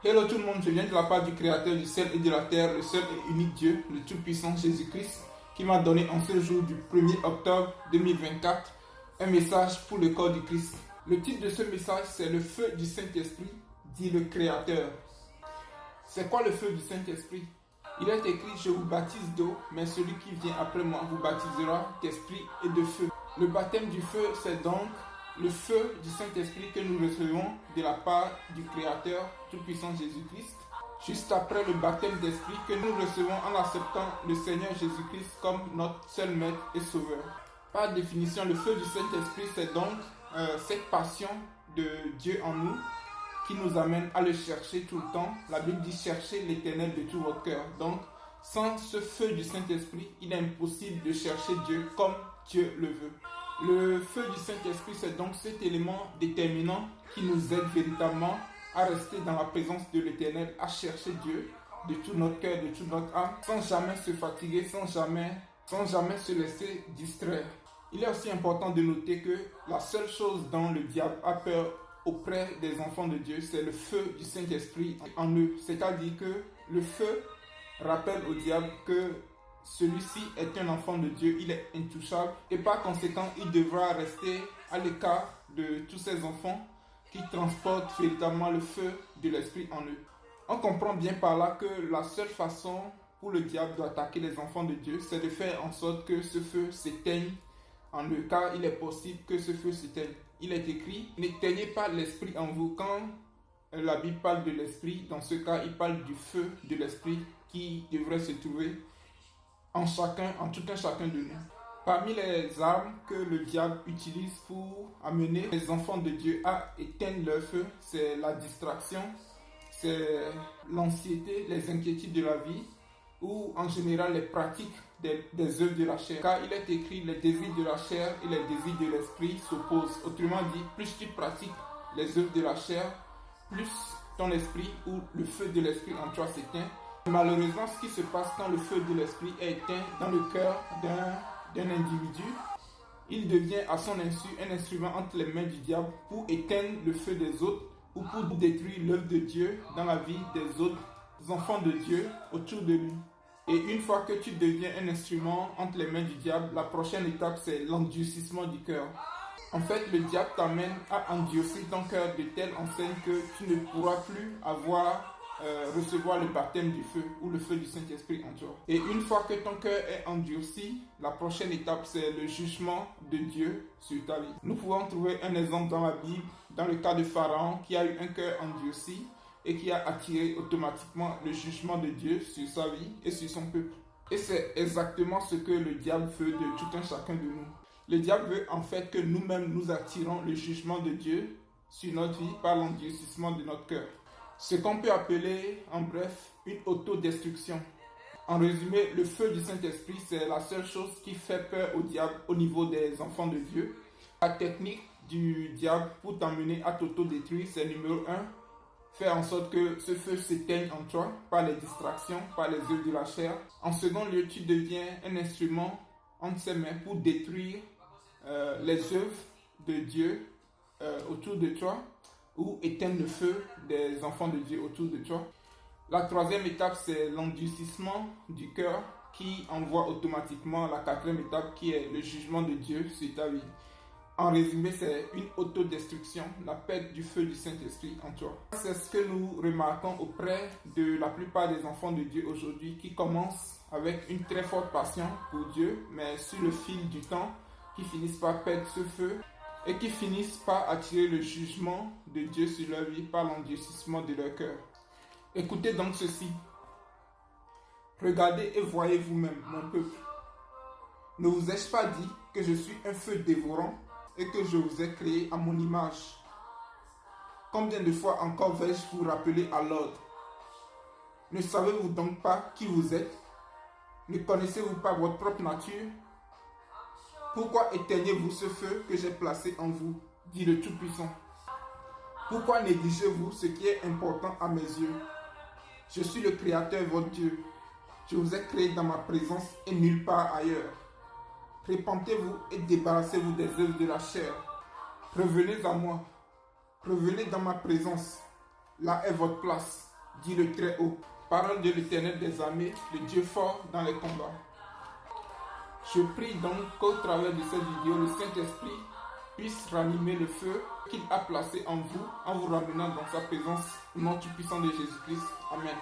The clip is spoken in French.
Hello tout le monde, je viens de la part du Créateur du ciel et de la terre, le seul et unique Dieu, le Tout-Puissant Jésus-Christ, qui m'a donné en ce jour du 1er octobre 2024 un message pour le corps du Christ. Le titre de ce message, c'est le feu du Saint-Esprit, dit le Créateur. C'est quoi le feu du Saint-Esprit? Il est écrit, je vous baptise d'eau, mais celui qui vient après moi vous baptisera d'esprit et de feu. Le baptême du feu, c'est donc le feu du Saint-Esprit que nous recevons de la part du Créateur Tout-Puissant Jésus-Christ, juste après le baptême d'Esprit que nous recevons en acceptant le Seigneur Jésus-Christ comme notre seul Maître et Sauveur. Par définition, le feu du Saint-Esprit, c'est donc cette passion de Dieu en nous qui nous amène à le chercher tout le temps. La Bible dit chercher l'Éternel de tout votre cœur. Donc, sans ce feu du Saint-Esprit, il est impossible de chercher Dieu comme Dieu le veut. Le feu du Saint-Esprit, c'est donc cet élément déterminant qui nous aide véritablement à rester dans la présence de l'Éternel, à chercher Dieu de tout notre cœur, de toute notre âme, sans jamais se fatiguer, sans jamais se laisser distraire. Il est aussi important de noter que la seule chose dont le diable a peur auprès des enfants de Dieu, c'est le feu du Saint-Esprit en eux. C'est-à-dire que le feu rappelle au diable que celui-ci est un enfant de Dieu, il est intouchable et par conséquent, il devra rester à l'écart de tous ces enfants qui transportent véritablement le feu de l'Esprit en eux. On comprend bien par là que la seule façon pour le diable d'attaquer les enfants de Dieu, c'est de faire en sorte que ce feu s'éteigne en eux, car il est possible que ce feu s'éteigne. Il est écrit, n'éteignez pas l'Esprit en vous. Quand la Bible parle de l'Esprit, dans ce cas, il parle du feu de l'Esprit qui devrait se trouver en tout un chacun de nous. Parmi les armes que le diable utilise pour amener les enfants de Dieu à éteindre leur feu, c'est la distraction, c'est l'anxiété, les inquiétudes de la vie ou en général les pratiques des œuvres de la chair. Car il est écrit, les désirs de la chair et les désirs de l'esprit s'opposent. Autrement dit, plus tu pratiques les œuvres de la chair, plus ton esprit ou le feu de l'esprit en toi s'éteint. Malheureusement, ce qui se passe quand le feu de l'esprit est éteint dans le cœur d'un individu, il devient à son insu un instrument entre les mains du diable pour éteindre le feu des autres ou pour détruire l'œuvre de Dieu dans la vie des autres enfants de Dieu autour de lui. Et une fois que tu deviens un instrument entre les mains du diable, la prochaine étape, c'est l'endurcissement du cœur. En fait, le diable t'amène à endurcir ton cœur de telle enseigne que tu ne pourras plus recevoir le baptême du feu ou le feu du Saint-Esprit en toi. Et une fois que ton cœur est endurci, la prochaine étape, c'est le jugement de Dieu sur ta vie. Nous pouvons trouver un exemple dans la Bible, dans le cas de Pharaon, qui a eu un cœur endurci et qui a attiré automatiquement le jugement de Dieu sur sa vie et sur son peuple. Et c'est exactement ce que le diable veut de tout un chacun de nous. Le diable veut en fait que nous-mêmes nous attirons le jugement de Dieu sur notre vie par l'endurcissement de notre cœur. Ce qu'on peut appeler, en bref, une autodestruction. En résumé, le feu du Saint-Esprit, c'est la seule chose qui fait peur au diable au niveau des enfants de Dieu. La technique du diable pour t'amener à t'autodétruire, c'est numéro 1, faire en sorte que ce feu s'éteigne en toi par les distractions, par les œuvres de la chair. En second lieu, tu deviens un instrument entre ses mains pour détruire les œuvres de Dieu autour de toi ou éteindre le feu des enfants de Dieu autour de toi. La troisième étape, c'est l'endurcissement du cœur qui envoie automatiquement la quatrième étape qui est le jugement de Dieu sur ta vie. En résumé, c'est une autodestruction, la perte du feu du Saint-Esprit en toi. C'est ce que nous remarquons auprès de la plupart des enfants de Dieu aujourd'hui qui commencent avec une très forte passion pour Dieu, mais sur le fil du temps, qui finissent par perdre ce feu et qui finissent par attirer le jugement de Dieu sur leur vie par l'endurcissement de leur cœur. Écoutez donc ceci. Regardez et voyez vous-même, mon peuple. Ne vous ai-je pas dit que je suis un feu dévorant et que je vous ai créé à mon image? Combien de fois encore vais-je vous rappeler à l'ordre? Ne savez-vous donc pas qui vous êtes? Ne connaissez-vous pas votre propre nature? Pourquoi éteignez-vous ce feu que j'ai placé en vous, dit le Tout-Puissant? Pourquoi négligez-vous ce qui est important à mes yeux? Je suis le Créateur, votre Dieu. Je vous ai créé dans ma présence et nulle part ailleurs. Répentez-vous et débarrassez-vous des œuvres de la chair. Revenez à moi. Revenez dans ma présence. Là est votre place. dit le Très-Haut. Parole de l'Éternel des armées, le Dieu fort dans les combats. Je prie donc qu'au travers de cette vidéo, le Saint-Esprit puisse ranimer le feu qu'il a placé en vous ramenant dans sa présence au nom tout puissant de Jésus-Christ. Amen.